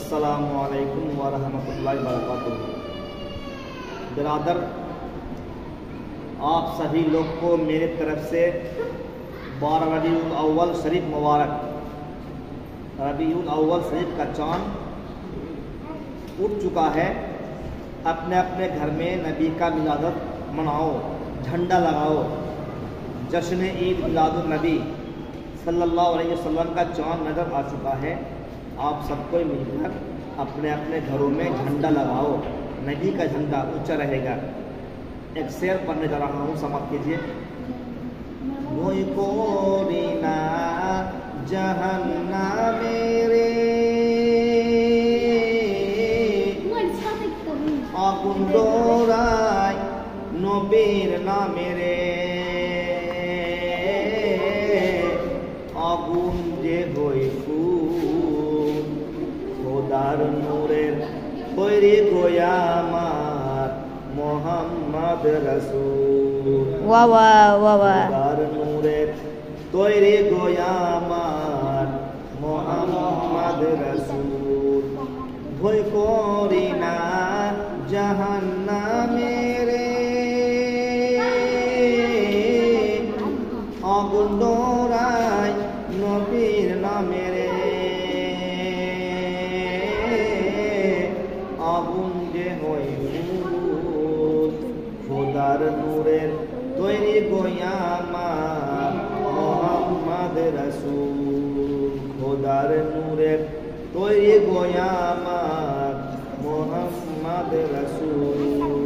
अस्सलामु अलैकुम व रहमतुल्लाहि व बरकातुहू। बिरादर, आप सभी लोग को मेरे तरफ से 12 रबीउल अव्वल शरीफ मुबारक। रबीउल अव्वल शरीफ का चाँद उठ चुका है। अपने अपने घर में नबी का मिलादत मनाओ, झंडा लगाओ। जश्न ईद मिलादुन नबी सल्लल्लाहु अलैहि वसल्लम का चाँद नज़र आ चुका है। आप सबको मिलकर अपने अपने घरों में झंडा लगाओ। नबी का झंडा ऊंचा रहेगा। एक शेर पढ़ने जा रहा हूँ, समाप्त कीजिए। मोई कोरीना जहन्ना मेरे আগুন দৌড়ায় নবীর নামেরে আগুন যে হই ফুল খোদার নূরের তৈরি গোয়া আমার মোহাম্মদ রাসূল। ওয়া ওয়া ওয়া ওয়া। খোদার নূরের তৈরি গোয়া আমার মোহাম্মদ রাসূল। ভয় করি না জাহান্নামেরে আগুন দৌড়ায় নবীর নামেরে আগুন যে হয় ফুল খোদার নূরের তৈরি গোয়া আমার মোহাম্মদ রাসূল। খোদার নূরের তৈরি গোয়া আমার মোহাম্মদ রাসূল।